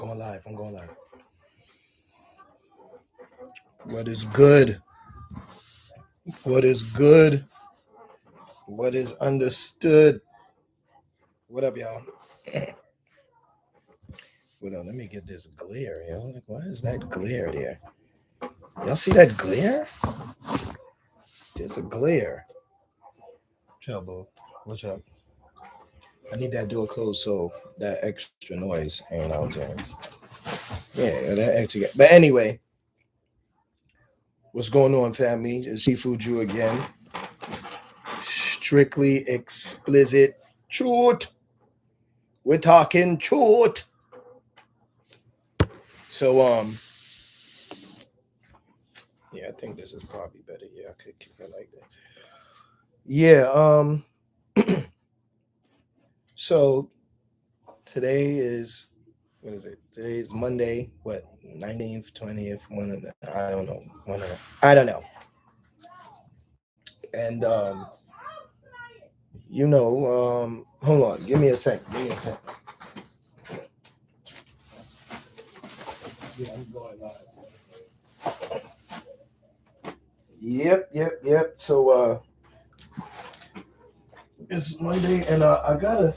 going live. I'm going live. What is good? What is good? What is understood? What up, y'all? What up? Let me get this glare, yo. Like, why is that glare there? Y'all see that glare? There's a glare. Chill, boo. What's up? I need that door closed so that extra noise ain't out there. Yeah, that extra. But anyway, what's going on, family? It's Seafood Jew again. Strictly explicit truth. We're talking truth. So yeah, I think this is probably better. Yeah, I could keep it like that. Yeah, so today is what is it? Today is Monday, what, 19th, 20th, one of the, I don't know. I don't know. And hold on, give me a sec. Give me a sec. Yeah, I'm going live. Yep. So it's Monday and I gotta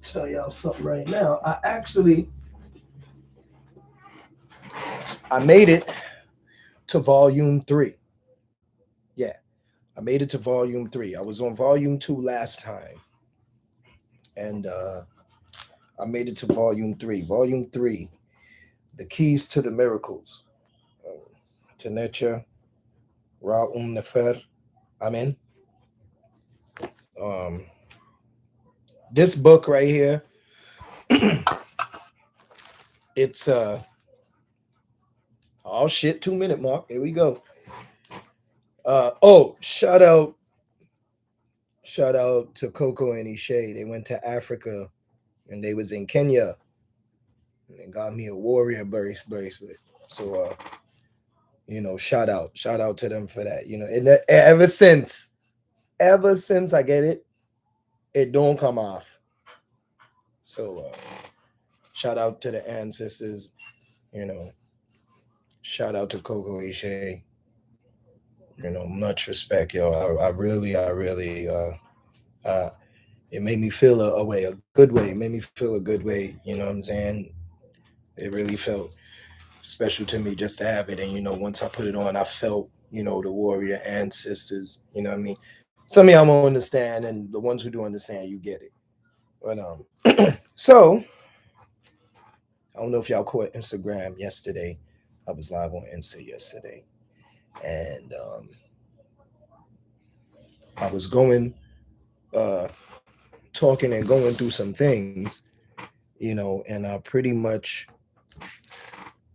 tell y'all something right now. I made it to volume 3. Yeah, I made it to volume 3. I was on volume 2 last time, and I made it to volume 3. Volume 3, the keys to the miracles. Tenecha Ra'um Nefer. Amen. Um, this book right here, it's oh shit, 2 minute mark. Here we go. Shout out to Coco and Ishay. They went to Africa and they was in Kenya and they got me a warrior bracelet. So shout out to them for that. And ever since I get it, it don't come off. So shout out to the ancestors, you know. Shout out to Coco Ishay. Much respect, yo. I really uh it made me feel a good way. It made me feel a good way, you know what I'm saying? It really felt special to me just to have it. And once I put it on, I felt, the warrior ancestors, you know what I mean? Some of y'all won't understand, and the ones who do understand, you get it. But so I don't know if y'all caught Instagram yesterday. I was live on Insta yesterday. And I was going uh talking and going through some things, and I pretty much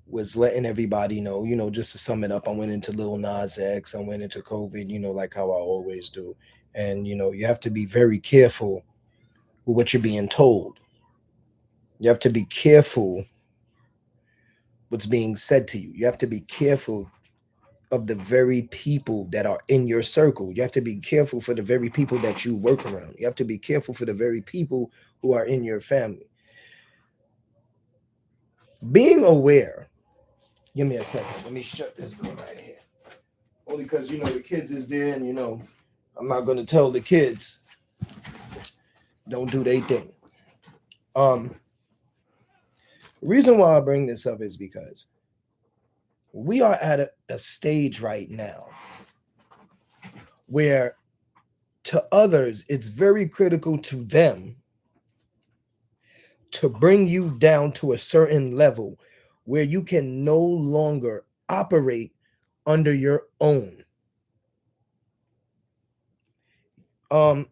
was letting everybody know, just to sum it up, I went into Lil Nas X, I went into COVID, like how I always do. And, you have to be very careful with what you're being told. You have to be careful what's being said to you. You have to be careful of the very people that are in your circle. You have to be careful for the very people that you work around. You have to be careful for the very people who are in your family. Being aware. Give me a second. Let me shut this door right here. Only because the kids is there, and I'm not gonna tell the kids don't do their thing. Um, reason why I bring this up is because we are at a stage right now where to others it's very critical to them to bring you down to a certain level where you can no longer operate under your own. Um,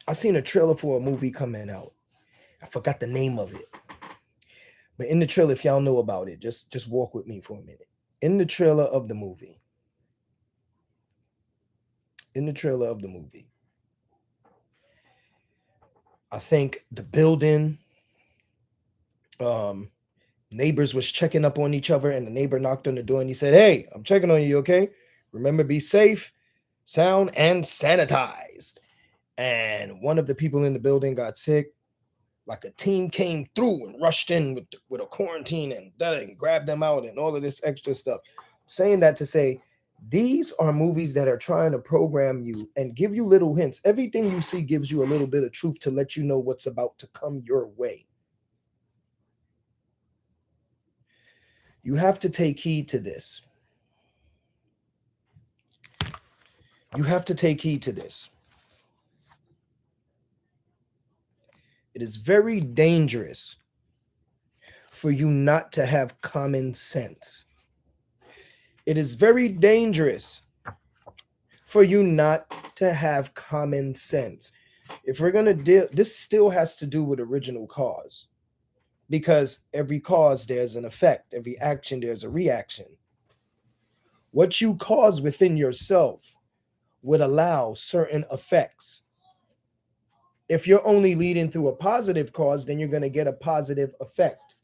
I seen a trailer for a movie coming out. I forgot the name of it. But in the trailer, if y'all know about it, just walk with me for a minute. In the trailer of the movie, I think the building, um, neighbors was checking up on each other, and the neighbor knocked on the door and he said, "Hey, I'm checking on you, okay? Remember, be safe, sound, and sanitized." And one of the people in the building got sick. like a team came through and rushed in with a quarantine and grabbed them out and all of this extra stuff. Saying that to say, these are movies that are trying to program you and give you little hints. Everything you see gives you a little bit of truth to let you know what's about to come your way. You have to take heed to this. You have to take heed to this. It is very dangerous for you not to have common sense. It is very dangerous for you not to have common sense. If we're going to deal, this still has to do with original cause, because every cause there's an effect, every action there's a reaction. What you cause within yourself would allow certain effects. If you're only leading through a positive cause, then you're going to get a positive effect.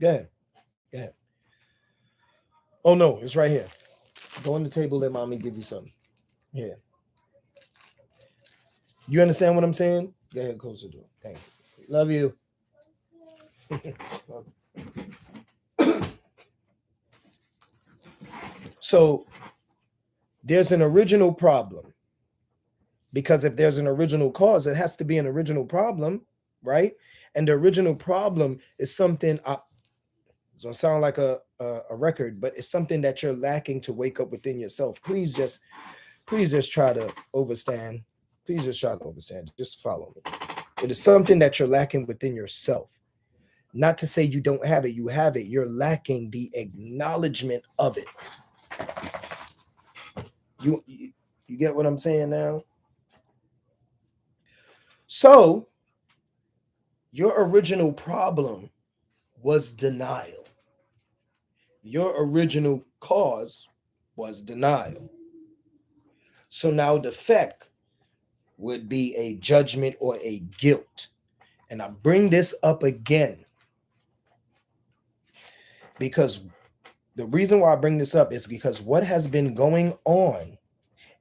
Go ahead. Go ahead. Oh no, it's right here. Go on the table, let mommy give you something. Yeah. You understand what I'm saying? Go ahead, close the door. Thank you. Love you. So there's an original problem, because if there's an original cause, it has to be an original problem, right? And the original problem is something, it's gonna sound like a record, but it's something that you're lacking to wake up within yourself. Please just try to overstand. Please just try to understand. Just follow me. It is something that you're lacking within yourself. Not to say you don't have it, you have it. You're lacking the acknowledgement of it. You get what I'm saying now? So, your original problem was denial. Your original cause was denial. So now the effect would be a judgment or a guilt. And I bring this up again because the reason why I bring this up is because what has been going on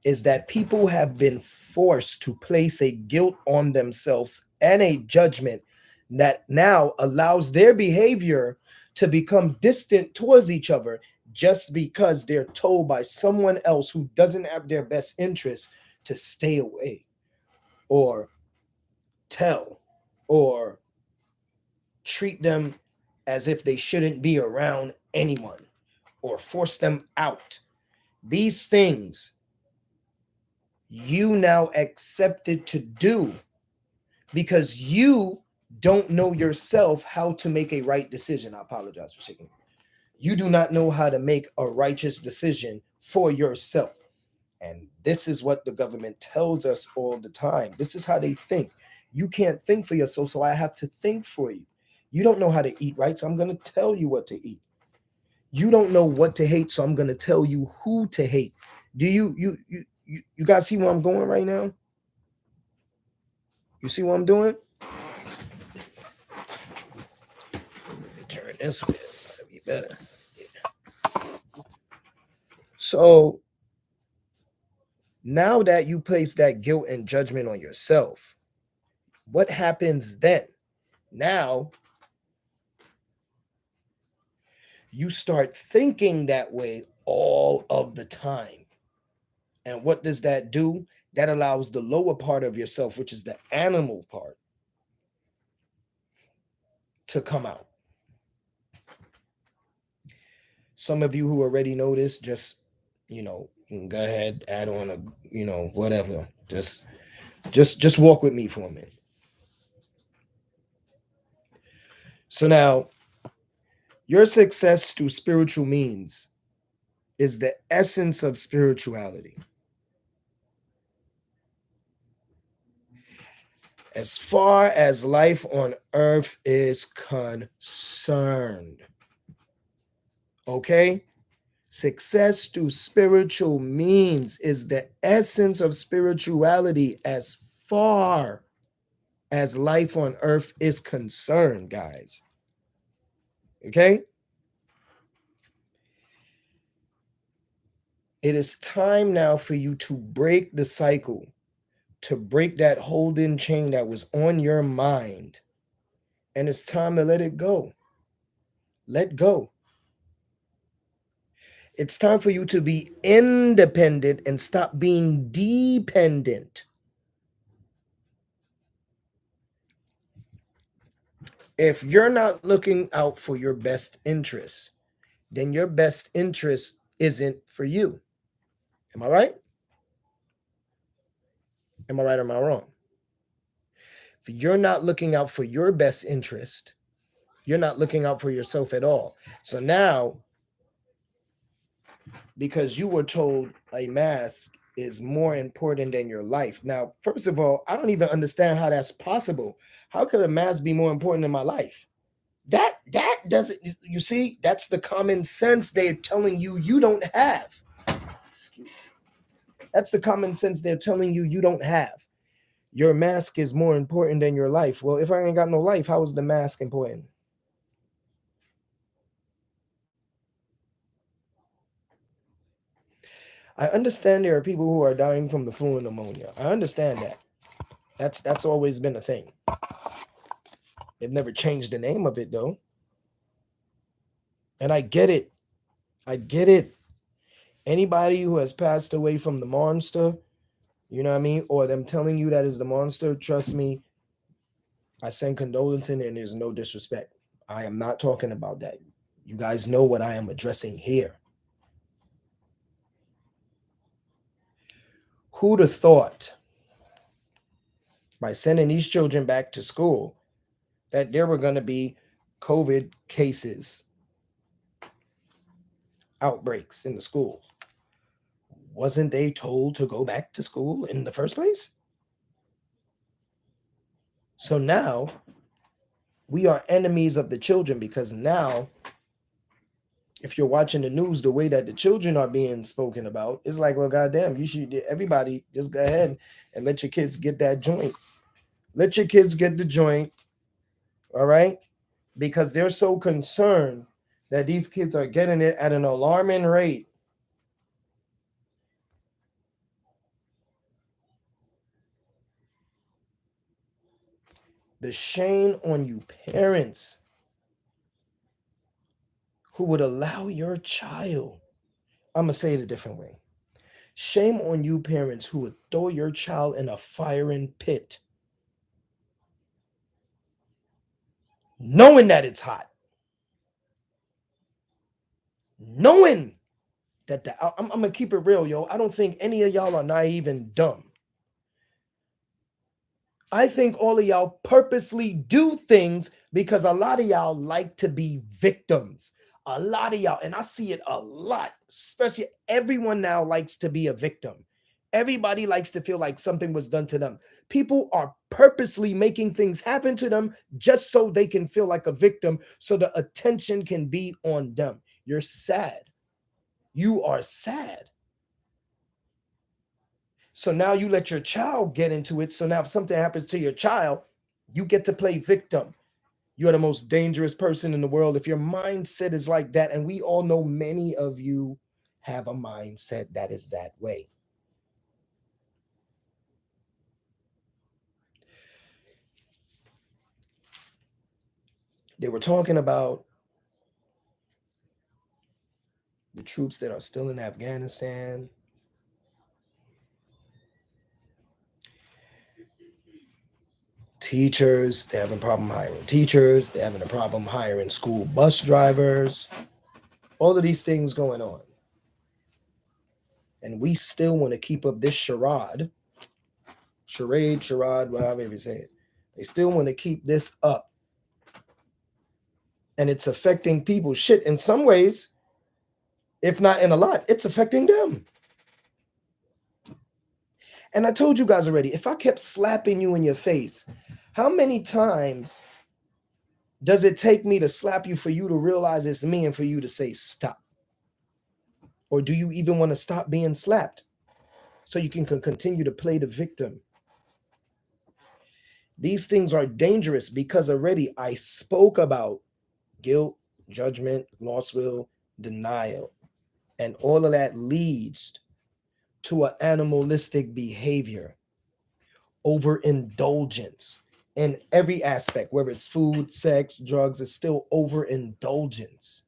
is that people have been forced to place a guilt on themselves and a judgment that now allows their behavior to become distant towards each other just because they're told by someone else who doesn't have their best interest to stay away or tell or treat them as if they shouldn't be around anyone or force them out. These things you now accepted to do because you don't know yourself how to make a right decision. I apologize for shaking. You do not know how to make a righteous decision for yourself. And this is what the government tells us all the time. This is how they think. You can't think for yourself, so I have to think for you. You don't know how to eat right, so I'm going to tell you what to eat. You don't know what to hate, so I'm going to tell you who to hate. Do you guys see where I'm going right now? You see what I'm doing? Turn this way. That'd be better. Yeah. So now that you place that guilt and judgment on yourself, what happens then? Now you start thinking that way all of the time. And what does that do? That allows the lower part of yourself, which is the animal part, to come out. Some of you who already know this, just, you can go ahead, add on whatever. Just walk with me for a minute. So now, your success through spiritual means is the essence of spirituality. As far as life on earth is concerned. Okay? Success through spiritual means is the essence of spirituality as far as life on earth is concerned, guys. Okay? It is time now for you to break the cycle, to break that holding chain that was on your mind. And it's time to let it go. Let go. It's time for you to be independent and stop being dependent. If you're not looking out for your best interests, then your best interest isn't for you. Am I right? Am I right or am I wrong? If you're not looking out for your best interest, you're not looking out for yourself at all. So now, because you were told a mask is more important than your life. Now, first of all, I don't even understand how that's possible. How could a mask be more important than my life? That doesn't, you see, that's the common sense they're telling you you don't have. That's the common sense they're telling you you don't have. Your mask is more important than your life. Well, if I ain't got no life, how is the mask important? I understand there are people who are dying from the flu and pneumonia. I understand that. That's always been a thing. They've never changed the name of it though. And I get it. I get it. Anybody who has passed away from the monster, you know what I mean? Or them telling you that is the monster, trust me, I send condolences and there's no disrespect. I am not talking about that. You guys know what I am addressing here. Who'd have thought by sending these children back to school that there were going to be COVID cases, outbreaks in the schools? Wasn't they told to go back to school in the first place? So now we are enemies of the children because now, if you're watching the news, the way that the children are being spoken about, it's like, well, goddamn, you should, everybody just go ahead and let your kids get that joint. Let your kids get the joint, all right? Because they're so concerned that these kids are getting it at an alarming rate. The shame on you parents who would allow your child, I'm going to say it a different way. Shame on you parents who would throw your child in a firing pit, knowing that it's hot, knowing that I'm going to keep it real, yo. I don't think any of y'all are naive and dumb. I think all of y'all purposely do things because a lot of y'all like to be victims. A lot of y'all, and I see it a lot, especially everyone now likes to be a victim. Everybody likes to feel like something was done to them. People are purposely making things happen to them just so they can feel like a victim, so the attention can be on them. You're sad. You are sad. So now you let your child get into it. So now if something happens to your child, you get to play victim. You're the most dangerous person in the world if your mindset is like that. And we all know many of you have a mindset that is that way. They were talking about the troops that are still in Afghanistan. Teachers, they're having a problem hiring teachers. They're having a problem hiring school bus drivers. All of these things going on. And we still want to keep up this charade, whatever you say it. They still want to keep this up. And it's affecting people. Shit, in some ways, if not in a lot, it's affecting them. And I told you guys already, if I kept slapping you in your face, how many times does it take me to slap you for you to realize it's me and for you to say stop? Or do you even want to stop being slapped so you can continue to play the victim? These things are dangerous because already I spoke about guilt, judgment, loss will, denial. And all of that leads to an animalistic behavior. overindulgence in every aspect, whether it's food, sex, drugs, it's still overindulgence.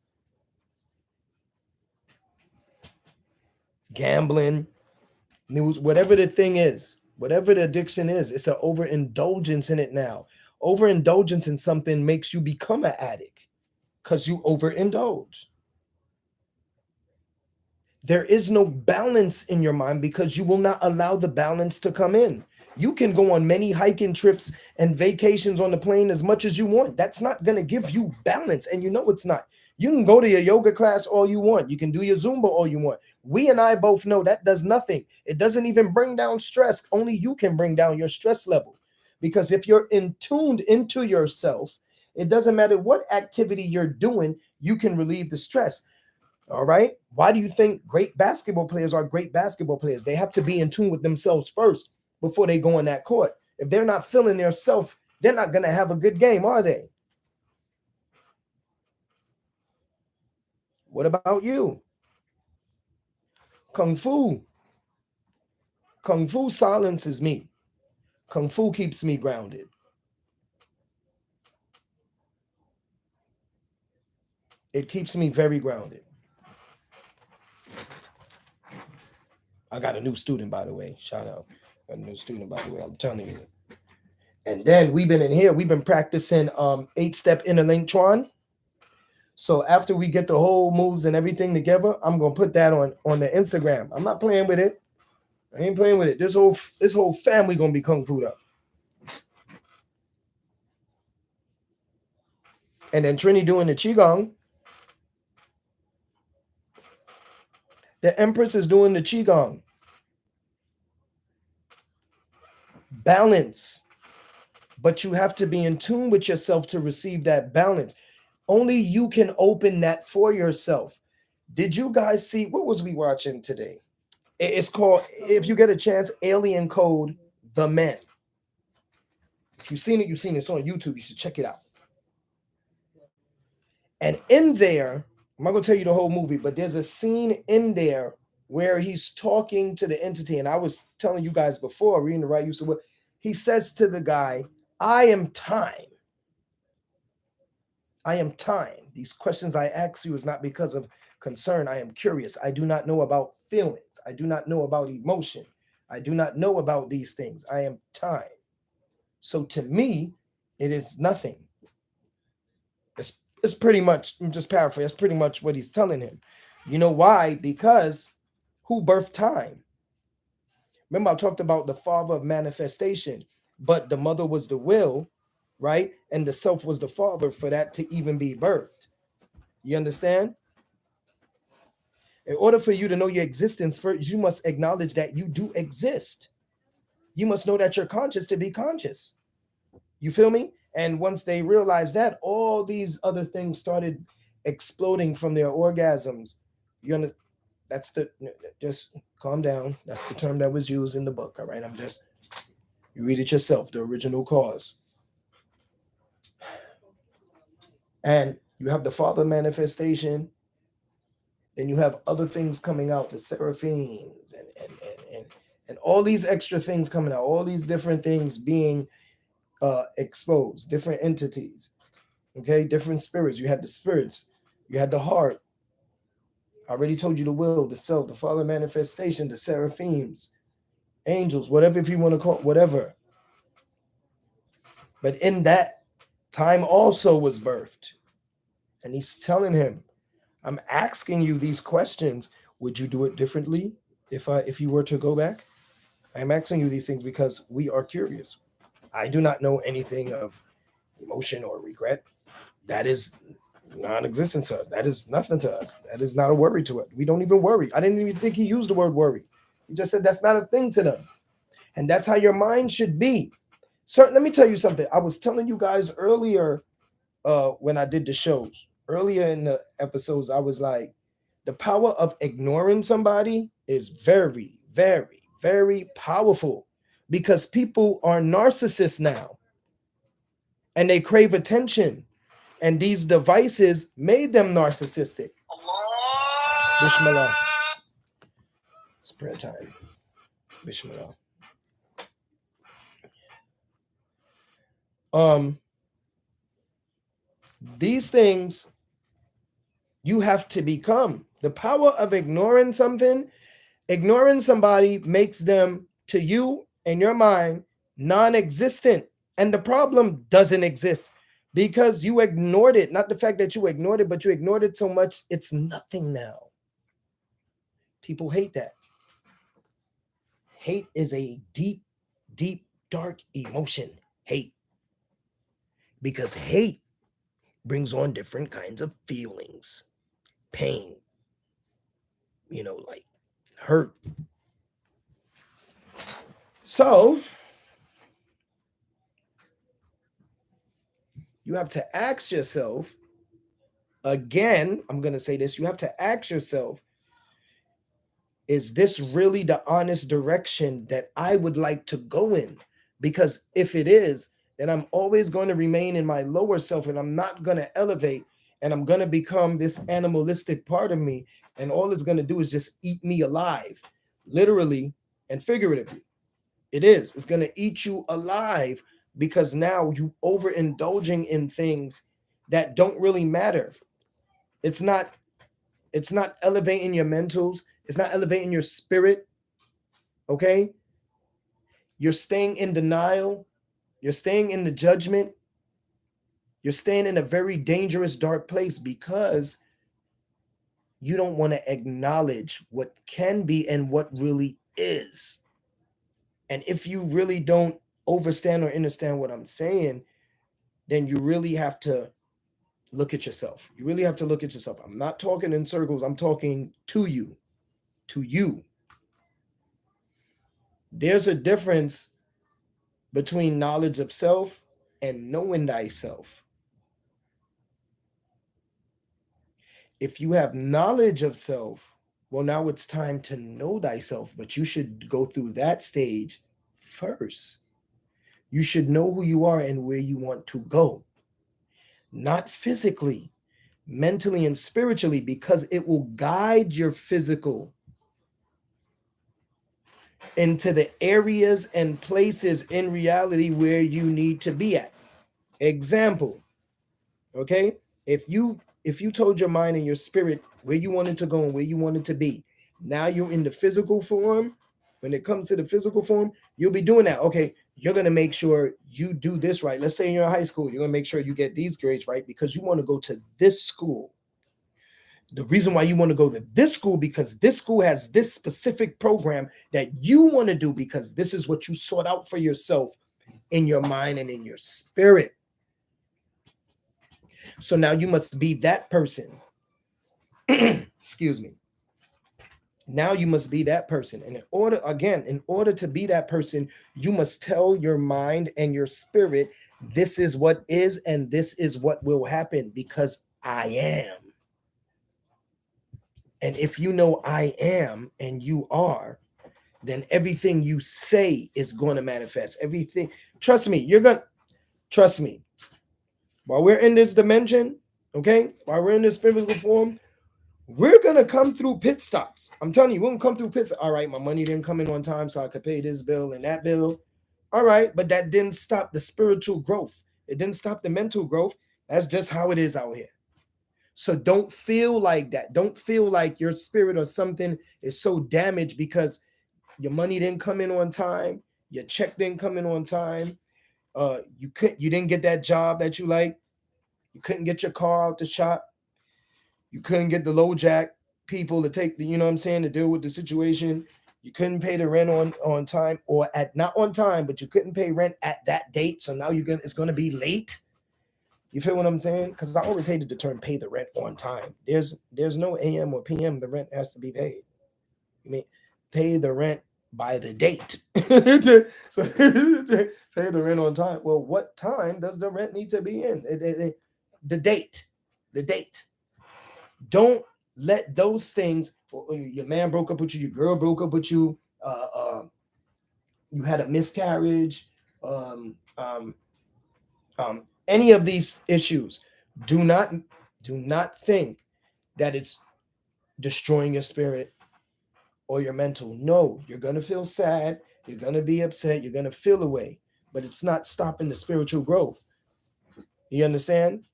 Gambling, news, whatever the thing is, whatever the addiction is, it's an overindulgence in it now. Overindulgence in something makes you become an addict because you overindulge. There is no balance in your mind because you will not allow the balance to come in. You can go on many hiking trips and vacations on the plane as much as you want. That's not going to give you balance. And you know it's not. You can go to your yoga class all you want. You can do your Zumba all you want. We and I both know that does nothing. It doesn't even bring down stress. Only you can bring down your stress level. Because if you're tuned into yourself, it doesn't matter what activity you're doing, you can relieve the stress. All right. Why do you think great basketball players are great basketball players? They have to be in tune with themselves first before they go on that court. If they're not feeling their self, they're not going to have a good game, are they? What about you? Kung Fu. Kung Fu silences me. Kung Fu keeps me grounded. It keeps me very grounded. I got a new student, by the way. Shout out. A new student, by the way. I'm telling you. And then we've been in here. We've been practicing 8-step interlink Chuan. So after we get the whole moves and everything together, I'm gonna put that on the Instagram. I'm not playing with it. I ain't playing with it. This whole family gonna be kung fu up. And then Trini doing the qigong. The Empress is doing the qigong. Balance. But you have to be in tune with yourself to receive that balance. Only you can open that for yourself. Did you guys see what was we watching today? It's called, if you get a chance, Alien Code: The Men. If you've seen it, you've seen it. It's on YouTube. You should check it out. And in there, I'm not gonna tell you the whole movie, but there's a scene in there where he's talking to the entity. And I was telling you guys before, reading the right use of what he says to the guy, I am time. I am time. These questions I ask you is not because of concern. I am curious. I do not know about feelings. I do not know about emotion. I do not know about these things. I am time. So to me, it is nothing. It's pretty much, I'm just paraphrasing, that's pretty much what he's telling him. You know why? Because who birthed time? Remember, I talked about the father of manifestation, but the mother was the will, right? And the self was the father for that to even be birthed. You understand? In order for you to know your existence first, you must acknowledge that you do exist. You must know that you're conscious to be conscious. You feel me? And once they realized that, all these other things started exploding from their orgasms. You understand? That's the, just calm down. That's the term that was used in the book. All right. You read it yourself, the original cause. And you have the father manifestation. Then you have other things coming out, the seraphims and all these extra things coming out, all these different things being exposed, different entities. Okay, different spirits. You had the spirits, you had the heart. I already told you the will, the self, the father manifestation, the seraphims, angels, whatever if you want to call it, whatever. But in that time also was birthed. And he's telling him, I'm asking you these questions. Would you do it differently if you were to go back? I'm asking you these things because we are curious. I do not know anything of emotion or regret. That is non-existent to us. That is nothing to us. That is not a worry to us. We don't even worry. I didn't even think he used the word worry. He just said that's not a thing to them. And that's how your mind should be. So let me tell you something. I was telling you guys earlier when I did the shows. Earlier in the episodes, I was like, the power of ignoring somebody is very, very, very powerful because people are narcissists now and they crave attention. And these devices made them narcissistic. Bismillah. It's prayer time. Bismillah. Um, these things you have to become. The power of ignoring somebody makes them to you and your mind non-existent. And the problem doesn't exist because you ignored it. Not the fact that you ignored it, but you ignored it so much it's nothing now. People hate that. Hate is a deep, deep, dark emotion. Hate. Because hate brings on different kinds of feelings. Pain, like hurt. So you have to ask yourself, again, I'm going to say this, you have to ask yourself, is this really the honest direction that I would like to go in? Because if it is, then I'm always going to remain in my lower self and I'm not going to elevate and I'm going to become this animalistic part of me. And all it's going to do is just eat me alive, literally and figuratively. It is. It's going to eat you alive because now you overindulging in things that don't really matter. It's not elevating your mentals. It's not elevating your spirit. Okay? You're staying in denial. You're staying in the judgment. You're staying in a very dangerous, dark place because you don't want to acknowledge what can be and what really is. And if you really don't understand or understand what I'm saying, then you really have to look at yourself. You really have to look at yourself. I'm not talking in circles. I'm talking to you. To you. There's a difference between knowledge of self and knowing thyself. If you have knowledge of self, well, now it's time to know thyself, but you should go through that stage first. You should know who you are and where you want to go, not physically, mentally, and spiritually, because it will guide your physical into the areas and places in reality where you need to be at. Example, okay? If you told your mind and your spirit where you wanted to go and where you wanted to be, now you're in the physical form. When it comes to the physical form, you'll be doing that. Okay, you're gonna make sure you do this right. Let's say you're in high school, you're gonna make sure you get these grades right because you want to go to this school. The reason why you want to go to this school because this school has this specific program that you want to do because this is what you sought out for yourself in your mind and in your spirit. So now you must be that person. Excuse me. Now you must be that person. And in order to be that person, you must tell your mind and your spirit, this is what is and this is what will happen because I am. And if you know I am and you are, then everything you say is going to manifest. Everything. Trust me, trust me. While we're in this dimension, okay, while we're in this physical form, we're going to come through pit stops. I'm telling you, we're going to come through pits. All right, my money didn't come in on time, so I could pay this bill and that bill. All right, but that didn't stop the spiritual growth. It didn't stop the mental growth. That's just how it is out here. So don't feel like that. Don't feel like your spirit or something is so damaged because your money didn't come in on time, your check didn't come in on time, you didn't get that job that you like, you couldn't get your car out the shop, you couldn't get the low jack people to take the, you know what I'm saying, to deal with the situation. You couldn't pay the rent on time or at not on time, but you couldn't pay rent at that date. So now it's gonna be late. You feel what I'm saying? Because I always hated the term pay the rent on time. There's no AM or PM. The rent has to be paid. I mean, pay the rent by the date. So pay the rent on time. Well, what time does the rent need to be in? The date. The date. Don't let those things. Your man broke up with you. Your girl broke up with you. You had a miscarriage. Um, um, any of these issues. Do not think that it's destroying your spirit or your mental. No, you're going to feel sad. You're going to be upset. You're going to feel away. But it's not stopping the spiritual growth. You understand?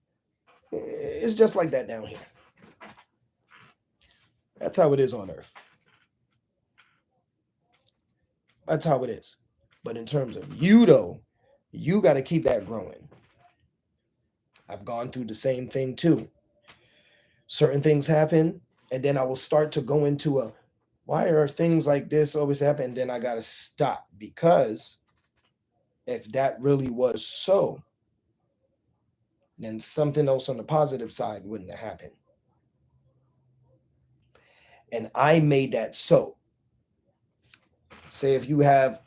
It's just like that down here. That's how it is on earth. That's how it is. But in terms of you, though, you got to keep that growing. I've gone through the same thing too. Certain things happen, and then I will start to go into a why are things like this always happen? And then I got to stop, because if that really was so, then something else on the positive side wouldn't have happened. And I made that so. Say if you have,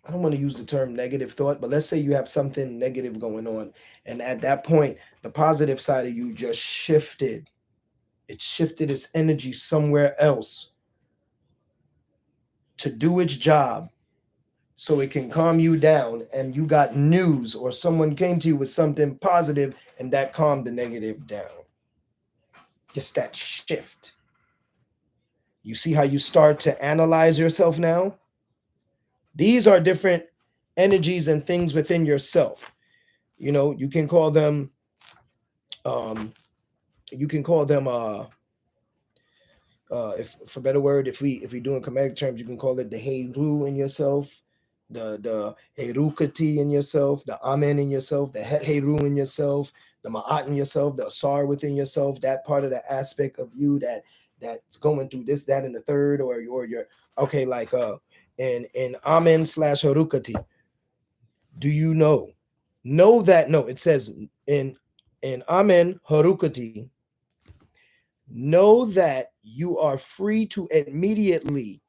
I don't want to use the term negative thought, but let's say you have something negative going on. And at that point, the positive side of you just shifted. It shifted its energy somewhere else to do its job so it can calm you down. And you got news, or someone came to you with something positive, and that calmed the negative down. Just that shift. You see how you start to analyze yourself now? These are different energies and things within yourself. You know, you can call them um you can call them if for better word, if we do in comedic terms, you can call it the Heru in yourself, the Herukati in yourself, the Amen in yourself, the Het Heru in yourself, the Ma'at in yourself, the Asar within yourself, that part of the aspect of you that's going through this, that, and the third, or your okay, like in Amen slash Herukati, do you know that no, it says in Amen Harukati, know that you are free to immediately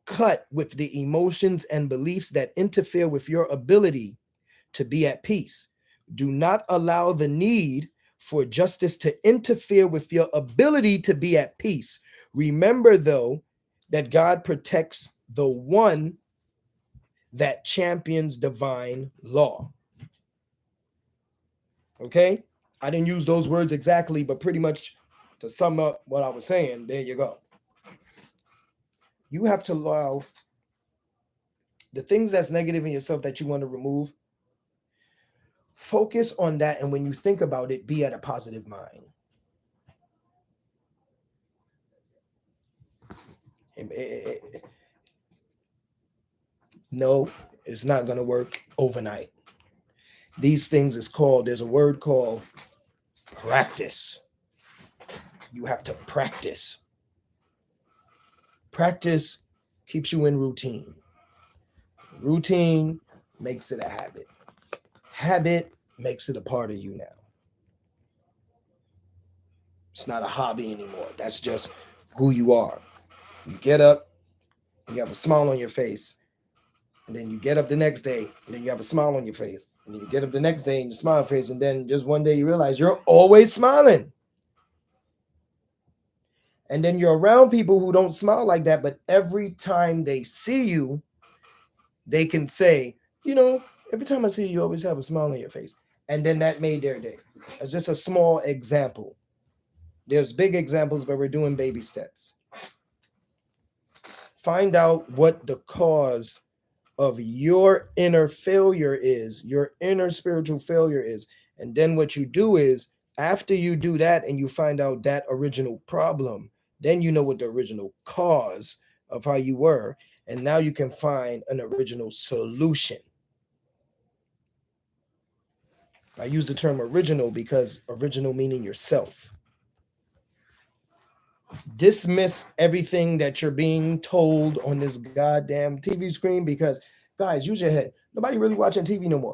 cut with the emotions and beliefs that interfere with your ability to be at peace. Do not allow the need for justice to interfere with your ability to be at peace. Remember, though, that God protects the one that champions divine law. Okay? I didn't use those words exactly, but pretty much to sum up what I was saying, there you go. You have to allow the things that's negative in yourself that you want to remove, focus on that. And when you think about it, be at a positive mind. No, it's not going to work overnight. These things is called, there's a word called practice. You have to practice. Practice keeps you in routine. Routine makes it a habit. Habit makes it a part of you now. It's not a hobby anymore. That's just who you are. You get up, you have a smile on your face, and then you get up the next day, and then you have a smile on your face, and then you get up the next day and you smile on your face, and then just one day you realize you're always smiling. And then you're around people who don't smile like that, but every time they see you, they can say, you know, every time I see you, you always have a smile on your face. And then that made their day. That's just a small example. There's big examples, but we're doing baby steps. Find out what the cause of your inner failure is, your inner spiritual failure is. And then what you do is, after you do that and you find out that original problem, then you know what the original cause of how you were. And now you can find an original solution. I use the term original because original meaning yourself. Dismiss everything that you're being told on this goddamn TV screen, because guys, use your head. Nobody really watching TV no more.